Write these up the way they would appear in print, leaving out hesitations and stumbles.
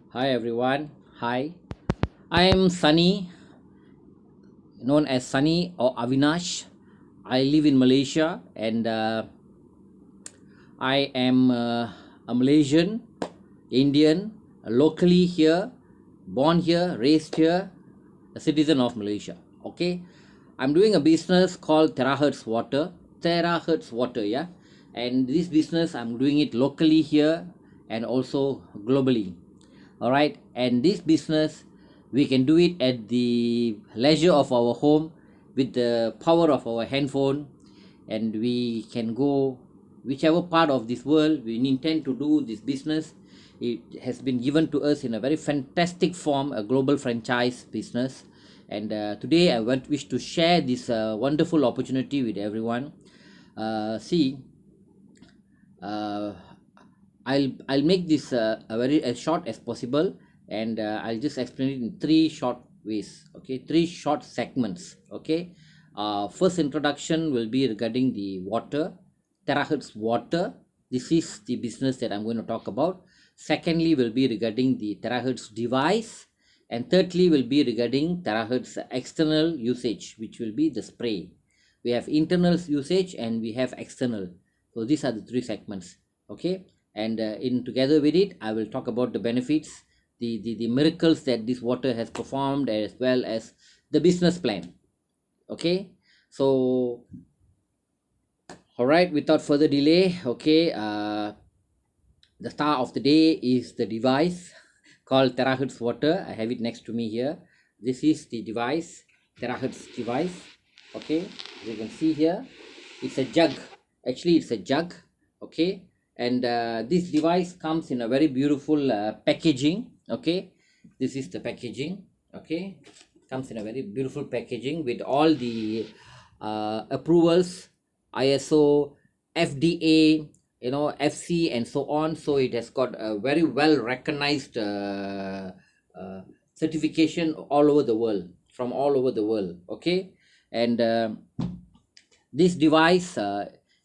Hi everyone. Hi. I am Sunny, known as Sunny or Avinash. I live in Malaysia and I am a Malaysian, Indian, locally here, born here, raised here, a citizen of Malaysia. Okay. I'm doing a business called Terahertz Water. Terahertz Water, yeah. And this business I'm doing it locally here and also globally. All right, and this business we can do it at the leisure of our home with the power of our handphone, and we can go whichever part of this world we intend to do this business. It has been given to us in a very fantastic form, a global franchise business. And today I wish to share this wonderful opportunity with everyone. See, uh, I'll make this a very as short as possible, and I'll just explain it in three short ways. Okay, three short segments. Okay, first introduction will be regarding the water, terahertz water. This is the business that I'm going to talk about. Secondly, will be regarding the terahertz device, and thirdly will be regarding terahertz external usage, which will be the spray. We have internal usage and we have external. So these are the three segments. Okay, and in together with it I will talk about the benefits, the miracles that this water has performed, as well as the business plan. Okay, so all right, without further delay, okay, the star of the day is the device called terahertz water. I have it next to me here. This is the device, terahertz device. Okay, as you can see here, it's a jug. Actually it's a jug. Okay, and this device comes in a very beautiful packaging. Okay, this is the packaging. Okay, comes in a very beautiful packaging with all the approvals, ISO, FDA, FC, and so on. So it has got a very well recognized uh, certification all over the world, from all over the world. Okay, and this device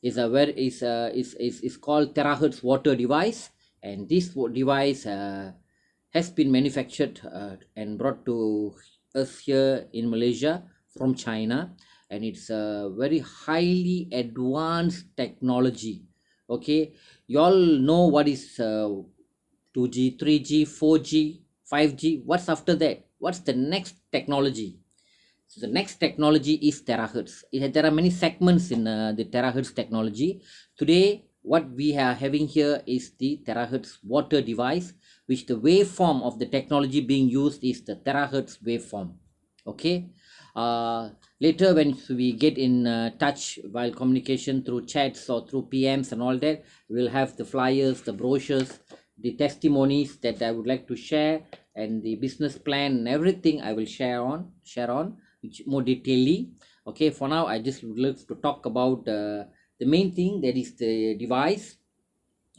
is a very is called terahertz water device, and this device has been manufactured and brought to us here in Malaysia from China, and it's a very highly advanced technology. Okay, you all know what is 2G, 3G, 4G, 5G. What's after that? What's the next technology? So the next technology is terahertz. There are many segments in the terahertz technology. Today, what we are having here is the terahertz water device, which the waveform of the technology being used is the terahertz waveform. Okay. Later, when we get in touch while communication through chats or through PMs and all that, we'll have the flyers, the brochures, the testimonies that I would like to share, and the business plan and everything I will share on which more detailedly. Okay, for now I just would like to talk about the main thing, that is the device.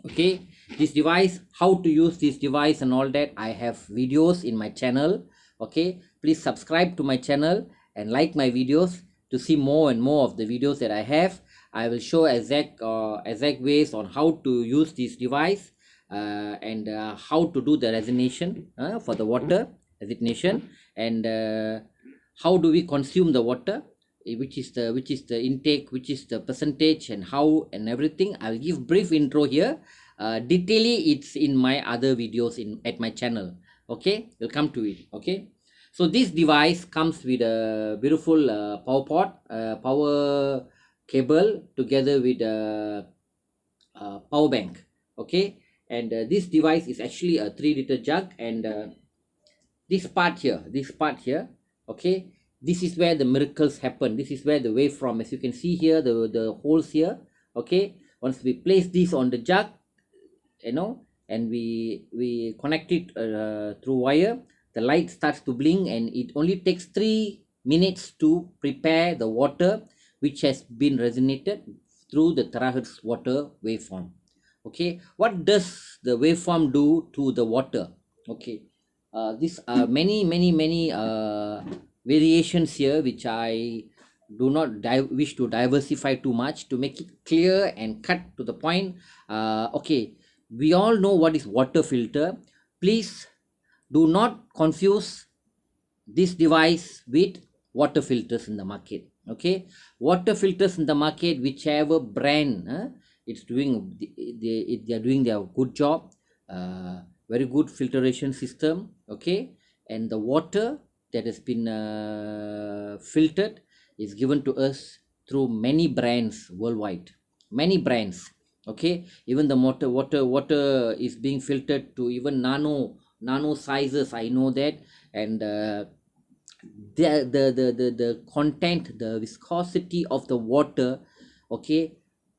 Okay, this device, how to use this device and all that, I have videos in my channel. Okay, please subscribe to my channel and like my videos to see more and more of the videos that I have. I will show exact ways on how to use this device, and how to do the resignation for the water resignation, and how do we consume the water, which is the intake, which is the percentage, and how and everything. I'll give brief intro here. Detailedly it's in my other videos in at my channel. Okay, we'll come to it. Okay, so this device comes with a beautiful power pot, power cable, together with a power bank. Okay, and this device is actually a 3-liter jug, and this part here, okay, this is where the miracles happen. This is where the waveform, as you can see here, the holes here. Okay, once we place this on the jug, and we connect it through wire, the light starts to blink, and it only takes 3 minutes to prepare the water which has been resonated through the terahertz water waveform. Okay, what does the waveform do to the water? Okay, these are many variations here, which I do not wish to diversify too much, to make it clear and cut to the point. Okay, we all know what is water filter. Please Do not confuse this device with water filters in the market. Okay, water filters in the market, whichever brand it's doing, they are doing their good job, very good filtration system. Okay, and the water that has been filtered is given to us through many brands worldwide, many brands. Okay, even the water is being filtered to even nano sizes, I know that. And the content, the viscosity of the water, okay,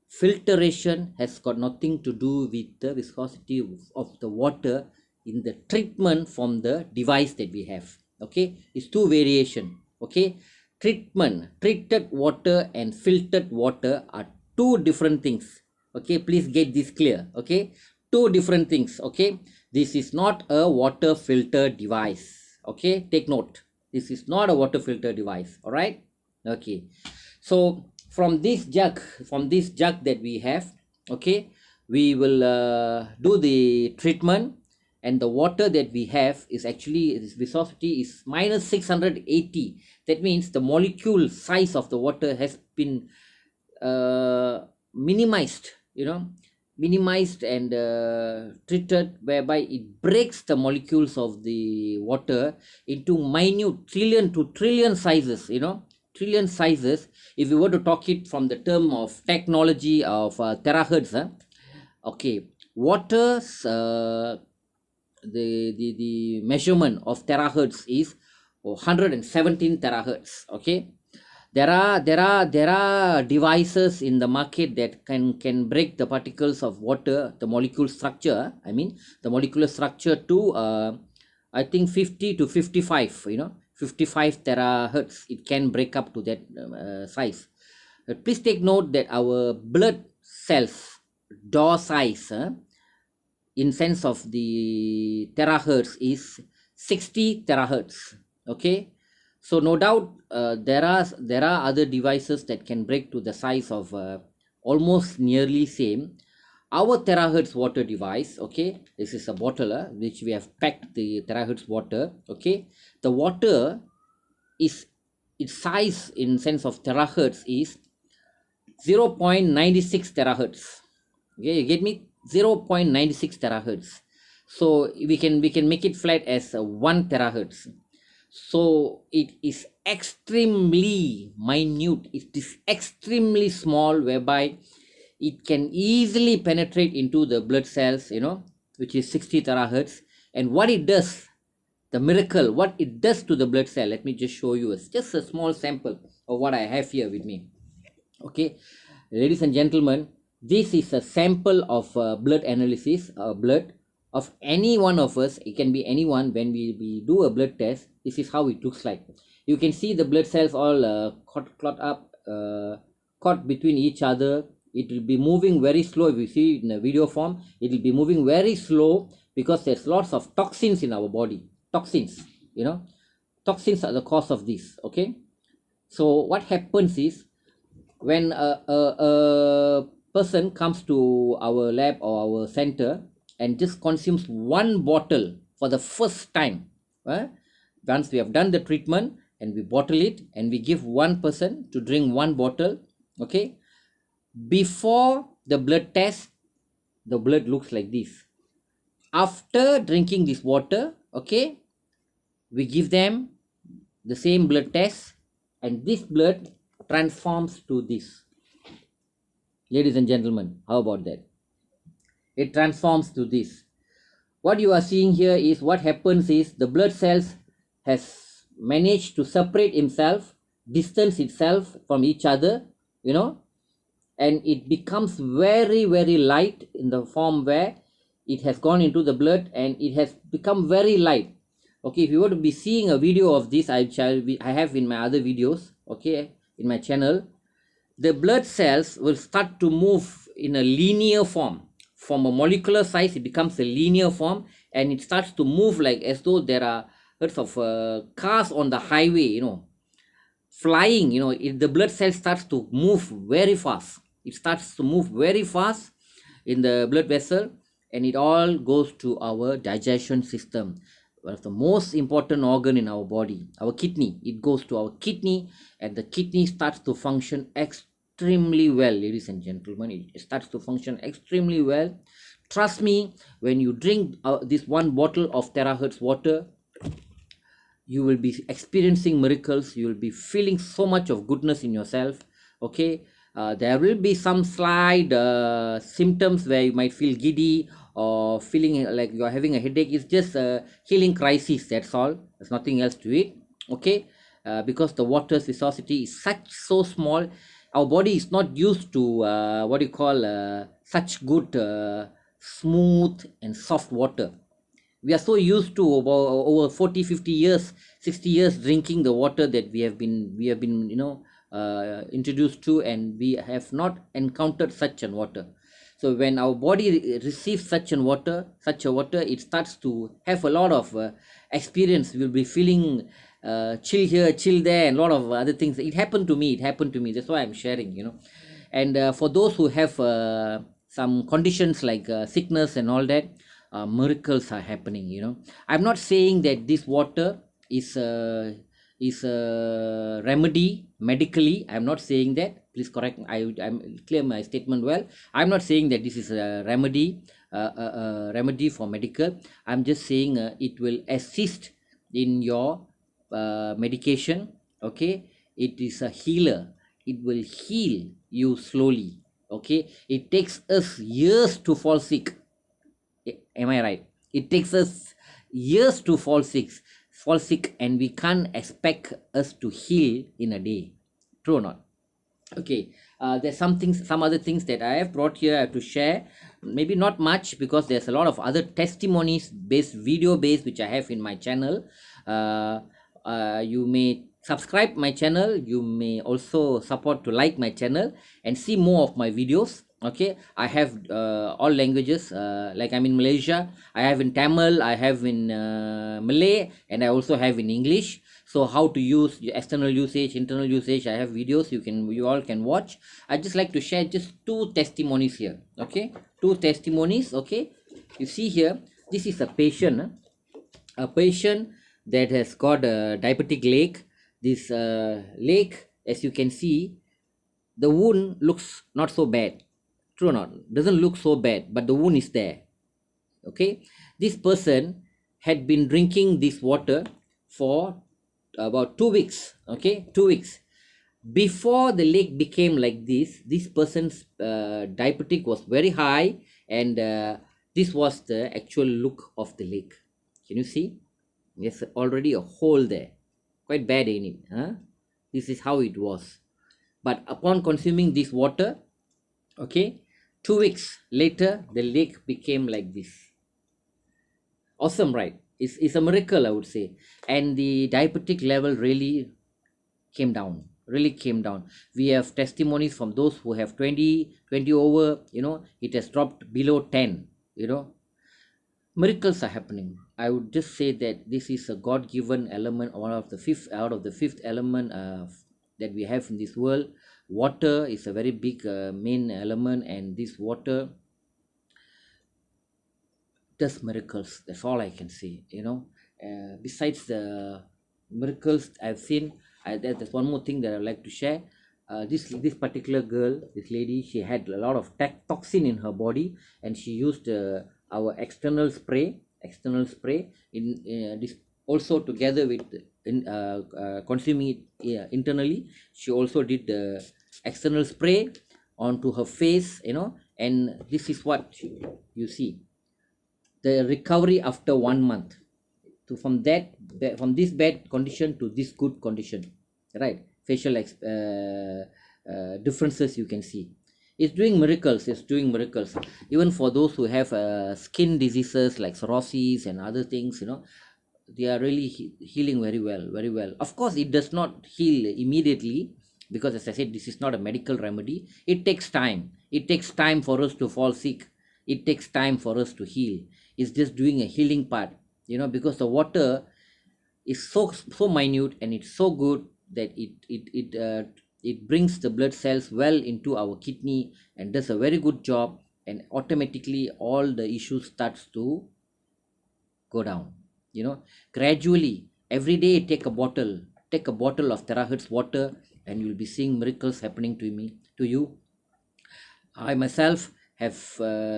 filtration has got nothing to do with the viscosity of the water in the treatment from the device that we have. Okay, it's two variation. Okay, treated water and filtered water are two different things. Okay, please get this clear. Okay, two different things. Okay, this is not a water filter device. Okay, take note, this is not a water filter device. All right. Okay, so from this jug that we have, okay, we will do the treatment. And the water that we have is actually, its viscosity is minus 680. That means the molecule size of the water has been minimized, minimized and treated, whereby it breaks the molecules of the water into minute trillion to trillion sizes, trillion sizes. If you were to talk it from the term of technology of terahertz, okay, water's the measurement of terahertz is 117 terahertz. Okay, there are devices in the market that can break the particles of water, the molecule structure, I mean the molecular structure, to I think 50 to 55, 55 terahertz. It can break up to that size. Please take note that our blood cells door size, in sense of the terahertz, is 60 terahertz. Okay, so no doubt there are other devices that can break to the size of almost nearly same. Our terahertz water device, okay, this is a bottle which we have packed the terahertz water. Okay, the water is, its size in sense of terahertz is 0.96 terahertz. Okay, you get me? 0.96 terahertz. So we can make it flat as 1 terahertz. So it is extremely minute, it is extremely small, whereby it can easily penetrate into the blood cells, which is 60 terahertz. And what it does, the miracle, what it does to the blood cell, let me just show you just a small sample of what I have here with me. Okay, ladies and gentlemen, this is a sample of blood analysis, blood of any one of us. It can be anyone. When we do a blood test, this is how it looks like. You can see the blood cells all clot up, caught between each other. It will be moving very slow. If you see in a video form, it will be moving very slow, because there's lots of toxins in our body. Toxins, toxins are the cause of this. Okay, so what happens is, when a person comes to our lab or our center and just consumes one bottle for the first time, once we have done the treatment and we bottle it and we give one person to drink one bottle, okay, before the blood test, the blood looks like this. After drinking this water, okay, we give them the same blood test, and this blood transforms to this. Ladies and gentlemen, how about that? It transforms to this. What you are seeing here is, what happens is, the blood cells has managed to separate himself, distance itself from each other, and it becomes very, very light, in the form where it has gone into the blood and it has become very light. Okay, if you were to be seeing a video of this, I have in my other videos, okay, in my channel, the blood cells will start to move in a linear form. From a molecular size, it becomes a linear form, and it starts to move like as though there are herds of cars on the highway, flying. The blood cell starts to move very fast. It starts to move very fast in the blood vessel, and it all goes to our digestion system. one of the most important organ in our body, our kidney. It goes to our kidney, and the kidney starts to function extremely well, ladies and gentlemen. It starts to function extremely well. Trust me, when you drink this one bottle of terahertz water, you will be experiencing miracles. You will be feeling so much of goodness in yourself. Okay, there will be some slight symptoms where you might feel giddy or feeling like you are having a headache. It's just a healing crisis, that's all. There's nothing else to it. Okay, because the water's viscosity is so small, our body is not used to what you call such good smooth and soft water. We are so used to over 40, 50 years, 60 years drinking the water that we have been introduced to, and we have not encountered such an water. So when our body receives such a water, it starts to have a lot of experience. We'll be feeling chill here, chill there, and a lot of other things. It happened to me, that's why I'm sharing. And for those who have some conditions like sickness and all that, miracles are happening. I'm not saying that this water is a remedy medically. I'm not saying that, please correct. I'm clear my statement well. I'm not saying that this is a remedy for medical. I'm just saying it will assist in your medication. Okay, it is a healer. It will heal you slowly. Okay, it takes us years to fall sick. Am I right? It takes us years to fall sick, and we can't expect us to heal in a day. True or not? Okay. There's some other things that I have brought here. I have to share. Maybe not much, because there's a lot of other testimonies based, video based, which I have in my channel. You may subscribe my channel. You may also support to like my channel and see more of my videos. Okay, I have all languages. Like I'm in Malaysia, I have in Tamil, I have in Malay, and I also have in English. So how to use your external usage, internal usage, I have videos you all can watch. I just like to share just two testimonies here. Okay, two testimonies. Okay, you see here, this is a patient. A patient that has got a diabetic leg. This leg, as you can see, the wound looks not so bad. True or not? Doesn't look so bad, but the wound is there. Okay, this person had been drinking this water for about 2 weeks. Okay, 2 weeks. Before the leg became like this person's diabetic was very high, and this was the actual look of the leg. Can you see? There's already a hole there, quite bad in it. This is how it was. But upon consuming this water, okay, 2 weeks later, the leg became like this. Awesome, right? It's a miracle, I would say. And the diabetic level really came down. We have testimonies from those who have 20 over. It has dropped below 10. Miracles are happening. I would just say that this is a god-given element, one of the fifth out of the fifth element that we have in this world. Water is a very big main element, and this water does miracles. That's all I can say. Besides the miracles I've seen, there's one more thing that I'd like to share. This particular girl, this lady, she had a lot of toxin in her body, and she used our external spray in this, also together with consuming it internally. She also did the external spray onto her face, and this is what you see, the recovery after 1 month, to from this bad condition to this good condition, right? Facial differences, you can see. It's doing miracles. Even for those who have skin diseases like psoriasis and other things, they are really healing very well, very well. Of course, it does not heal immediately, because as I said, this is not a medical remedy. It takes time for us to fall sick. It takes time for us to heal. It's just doing a healing part, because the water is so minute, and it's so good that it brings the blood cells well into our kidney and does a very good job, and automatically all the issues starts to go down. Gradually, every day take a bottle of terahertz water, and you'll be seeing miracles happening to you. I myself have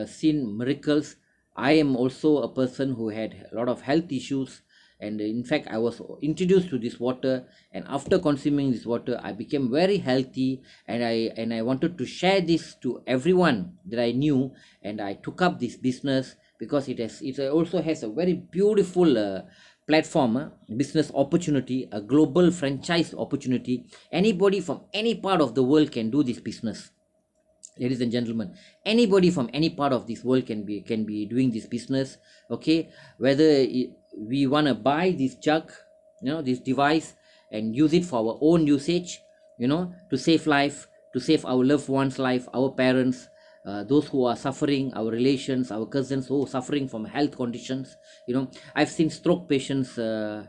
seen miracles. I am also a person who had a lot of health issues, and in fact, I was introduced to this water. And after consuming this water, I became very healthy, and I wanted to share this to everyone that I knew, and I took up this business because it also has a very beautiful platform, business opportunity, a global franchise opportunity. Anybody from any part of the world can do this business, ladies and gentlemen. Anybody from any part of this world can be doing this business. Okay, whether we want to buy this jug, this device, and use it for our own usage, to save life, to save our loved ones life, our parents, those who are suffering, our relations, our cousins who are suffering from health conditions. I've seen stroke patients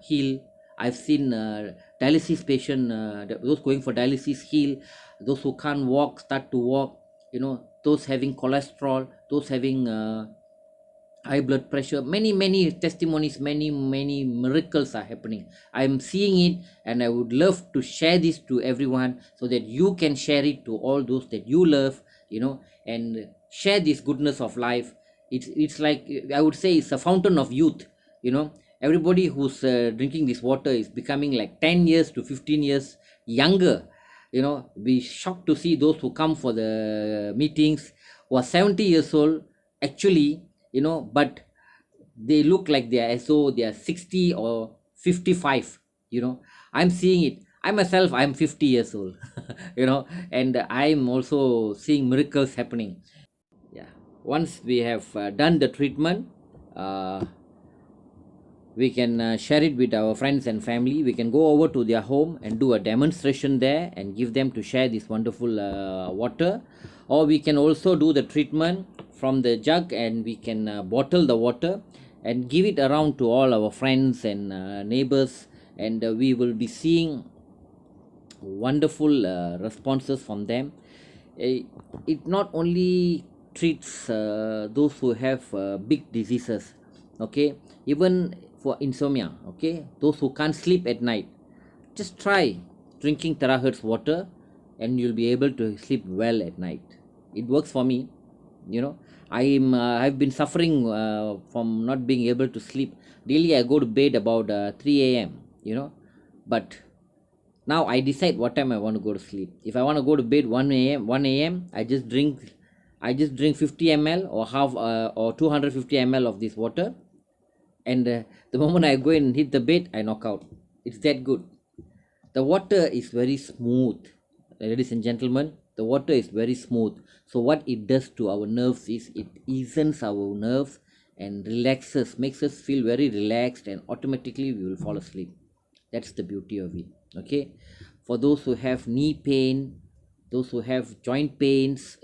heal. I've seen dialysis patient, those going for dialysis heal. Those who can't walk start to walk. Those having cholesterol, those having high blood pressure. Many testimonies, many miracles are happening. I'm seeing it, and I would love to share this to everyone so that you can share it to all those that you love, and share this goodness of life. It's like, I would say, it's a fountain of youth. Everybody who's drinking this water is becoming like 10 years to 15 years younger. Be shocked to see those who come for the meetings who are 70 years old, actually, but they look like they are as though they are 60 or 55. I'm seeing it. I myself, I'm 50 years old. And I'm also seeing miracles happening. Yeah, once we have done the treatment, uh, we can share it with our friends and family. We can go over to their home and do a demonstration there and give them to share this wonderful water. Or we can also do the treatment from the jug, and we can bottle the water and give it around to all our friends and neighbors, and we will be seeing wonderful responses from them. Eh, it not only treats those who have big diseases, okay, even for insomnia, okay, those who can't sleep at night, just try drinking terahertz water, and you'll be able to sleep well at night. It works for me. you know I've been suffering from not being able to sleep. Daily I go to bed about 3 a.m. But now I decide what time I want to go to sleep. If I want to go to bed 1 a.m, I just drink 50 ml or half or 250 ml of this water, and the moment I go and hit the bed, I knock out. It's that good. The water is very smooth, ladies and gentlemen. The water is very smooth. So what it does to our nerves is it eases our nerves and relaxes, makes us feel very relaxed, and automatically we will fall asleep. That's the beauty of it. Okay, for those who have knee pain, those who have joint pains,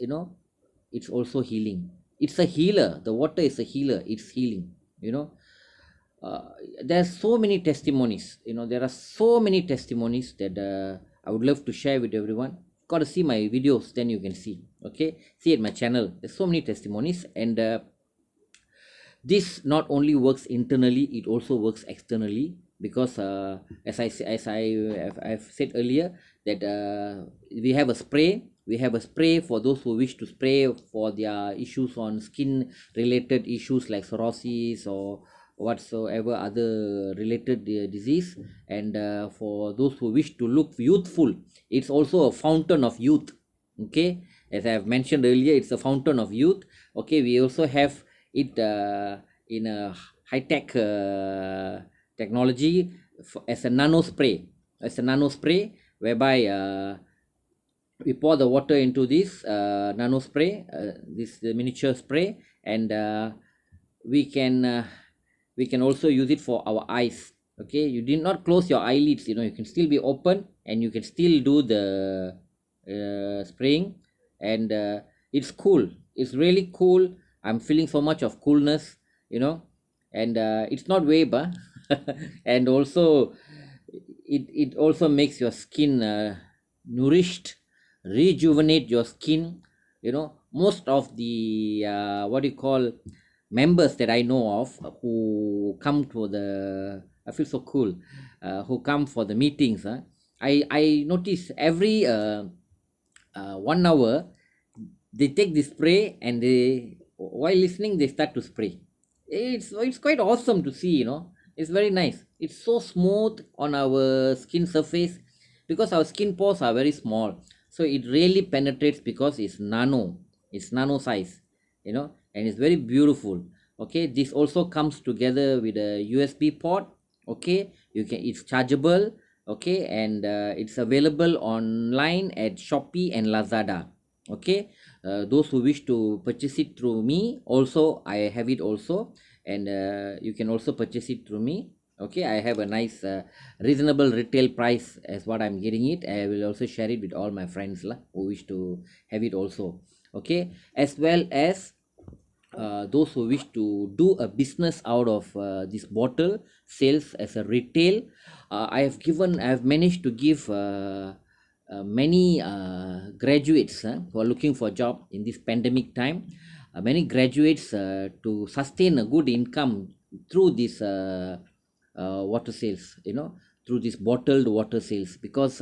it's also healing. It's a healer. The water is a healer. It's healing. you know uh, there's so many testimonies. There are so many testimonies that I would love to share with everyone. Got to see my videos, then you can see. Okay, see at my channel, there's so many testimonies. And this not only works internally, it also works externally, because I've said earlier that we have a spray for those who wish to spray for their issues on skin related issues like psoriasis or whatsoever other related disease. And for those who wish to look youthful, it's also a fountain of youth. Okay, as I have mentioned earlier, it's a fountain of youth. Okay, we also have it in a high-tech technology, as a nano spray, whereby we pour the water into this nano spray, this miniature spray, and we can uh, we can also use it for our eyes. Okay, you did not close your eyelids, you can still be open, and you can still do the spraying. And it's cool. It's really cool. I'm feeling so much of coolness, and it's not wave, and also it also makes your skin nourished, rejuvenate your skin. Most of the what do you call, members that I know of who come to the, I feel so cool, who come for the meetings. I notice every 1 hour they take the spray, and they, while listening, they start to spray. It's quite awesome to see, it's very nice. It's so smooth on our skin surface, because our skin pores are very small, so it really penetrates because it's nano size, and it's very beautiful. Okay, this also comes together with a USB port. Okay, it's chargeable. Okay, and it's available online at Shopee and Lazada. Okay, those who wish to purchase it through me, also I have it also, and you can also purchase it through me. Okay, I have a nice reasonable retail price as what I'm getting it. I will also share it with all my friends lah, who wish to have it also. Okay, as well as those who wish to do a business out of this bottle sales as a retail. I have managed to give many graduates who are looking for a job in this pandemic time, many graduates to sustain a good income through this water sales, through this bottled water sales, because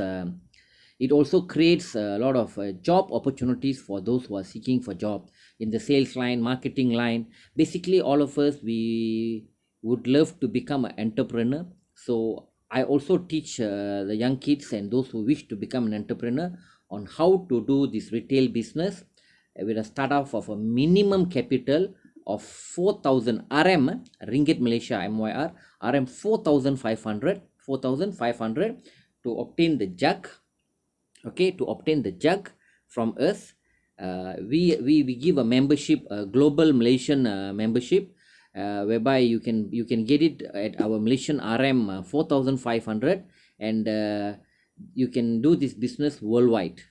it also creates a lot of job opportunities for those who are seeking for job in the sales line, marketing line. Basically, all of us, we would love to become an entrepreneur. So I also teach the young kids and those who wish to become an entrepreneur on how to do this retail business with a start off of a minimum capital of 4,000 RM, ringgit Malaysia, MYR, RM 4,500 to obtain the jug. Okay, to obtain the jug from us. We give a membership, a global Malaysian membership, whereby you can get it at our Malaysian RM 4,500, and you can do this business worldwide,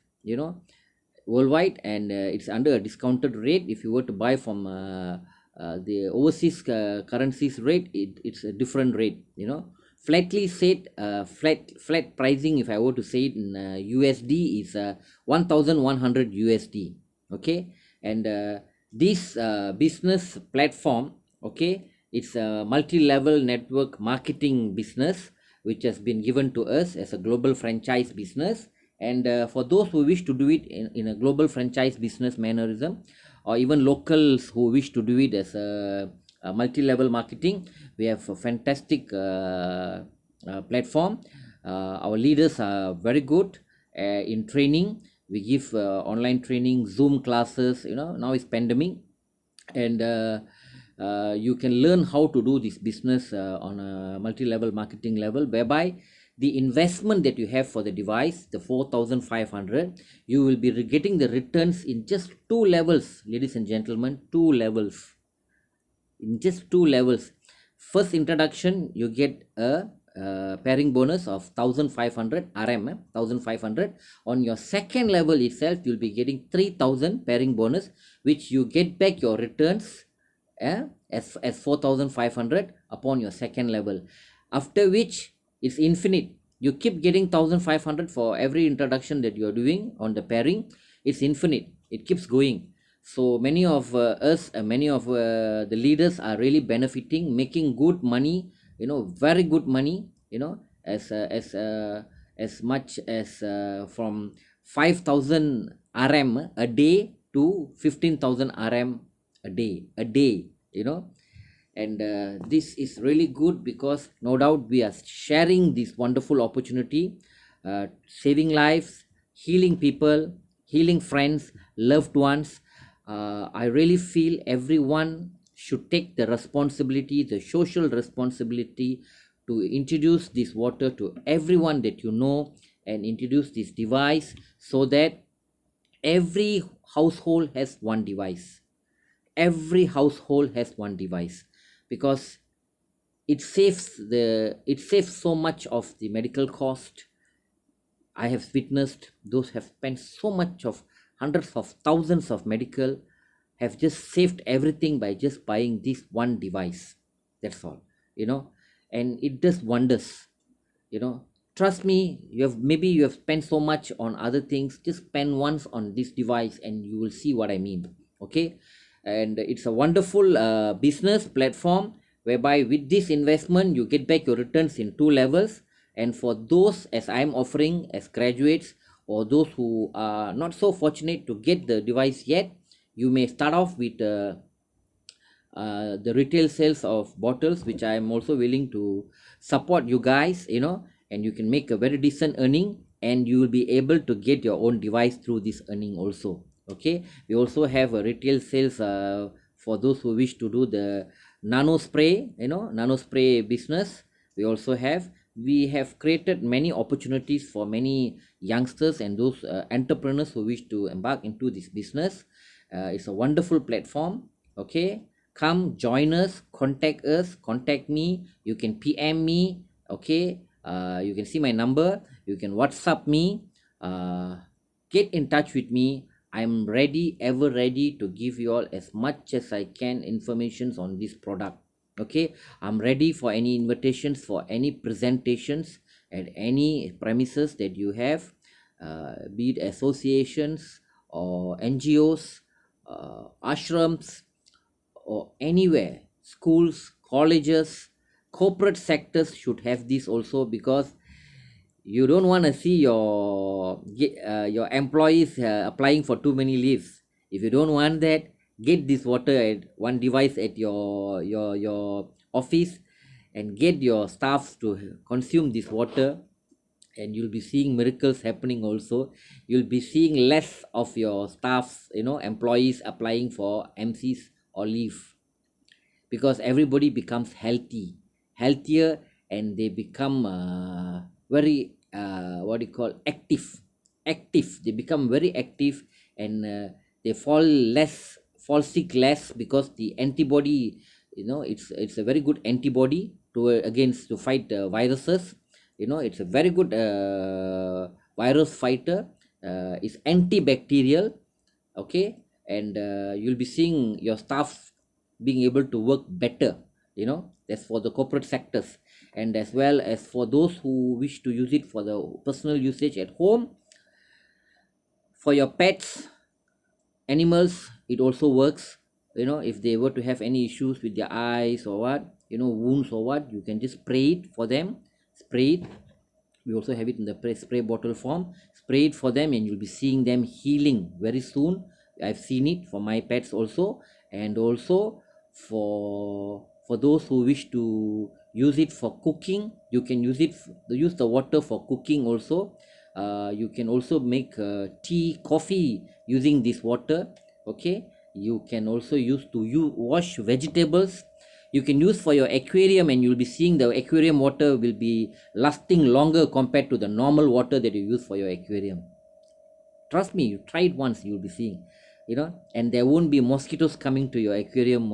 worldwide, and it's under a discounted rate. If you were to buy from the overseas currencies rate, it's a different rate, flatly said. Flat pricing, if I were to say it in USD, is 1100 USD. Okay, and this business platform, okay, it's a multi-level network marketing business which has been given to us as a global franchise business. And for those who wish to do it in a global franchise business mannerism, or even locals who wish to do it as a multi-level marketing, we have a fantastic platform. Our leaders are very good in training. We give online training, Zoom classes. Now it's pandemic, and you can learn how to do this business on a multi-level marketing level, whereby the investment that you have for the device, the 4,500, you will be getting the returns in just 2 levels, ladies and gentlemen. 2 levels. In just 2 levels. First introduction, you get a pairing bonus of 1,500 RM, 1,500. On your second level itself, you'll be getting 3,000 pairing bonus, which you get back your returns as 4,500 upon your second level. After which, it's infinite. You keep getting 1,500 for every introduction that you're doing on the pairing. It's infinite. It keeps going. So many of us, many of the leaders are really benefiting, making good money, very good money, as much as from 5,000 RM a day to 15,000 RM a day, and this is really good, because no doubt we are sharing this wonderful opportunity, saving lives, healing people, healing friends, loved ones. I really feel everyone should take the responsibility, the social responsibility, to introduce this water to everyone that you know, and introduce this device, so that every household has one device. Every household has one device, because it saves so much of the medical cost. I have witnessed those have spent so much of hundreds of thousands of medical, have just saved everything by just buying this one device. That's all, and it does wonders. Trust me, you have spent so much on other things. Just spend once on this device, and you will see what I mean. Okay, And it's a wonderful business platform whereby with this investment you get back your returns in two levels. And for those, as I'm offering as graduates, or those who are not so fortunate to get the device yet, you may start off with the retail sales of bottles, which I am also willing to support you guys, and you can make a very decent earning, and you will be able to get your own device through this earning also. Okay, we also have a retail sales for those who wish to do the nano spray, nano spray business. We have created many opportunities for many youngsters and those entrepreneurs who wish to embark into this business. It's a wonderful platform. Okay, come join us, contact me. You can PM me. Okay, you can see my number, you can WhatsApp me, get in touch with me. I'm ready, ever ready to give you all as much as I can informations on this product. Okay, I'm ready for any invitations, for any presentations at any premises that you have, be it associations or NGOs, ashrams, or anywhere. Schools, colleges, corporate sectors should have this also, because you don't want to see your employees applying for too many leaves. If you don't want that, get this water at one device at your office, and get your staffs to consume this water, and you'll be seeing miracles happening also. You'll be seeing less of your staffs, employees applying for MCs or leave, because everybody becomes healthier, and they become very what do you call, active. They become very active, and they fall sick less, because the antibody, it's a very good antibody to against to fight viruses. It's a very good virus fighter. It's antibacterial. Okay, and you'll be seeing your staff being able to work better. That's for the corporate sectors, and as well as for those who wish to use it for the personal usage at home. For your pets, animals, it also works. If they were to have any issues with their eyes or what, wounds or what, you can just spray it for them. Spray it. We also have it in the spray bottle form. Spray it for them, and you'll be seeing them healing very soon. I've seen it for my pets also. And also for those who wish to use it for cooking, you can use the water for cooking also. You can also make tea, coffee using this water. Okay, you can also use to wash vegetables. You can use for your aquarium, and you'll be seeing the aquarium water will be lasting longer compared to the normal water that you use for your aquarium. Trust me, you try it once, you'll be seeing, and there won't be mosquitoes coming to your aquarium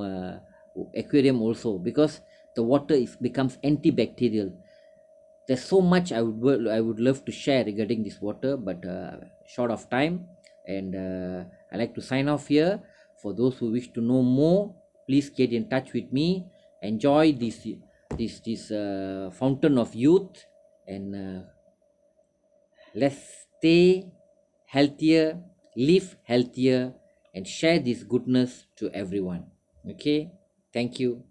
also, because the water becomes antibacterial. There's so much I would love to share regarding this water, but short of time, and I like to sign off here. For those who wish to know more, please get in touch with me. Enjoy this fountain of youth, and let's stay healthier, live healthier, and share this goodness to everyone. Okay, thank you.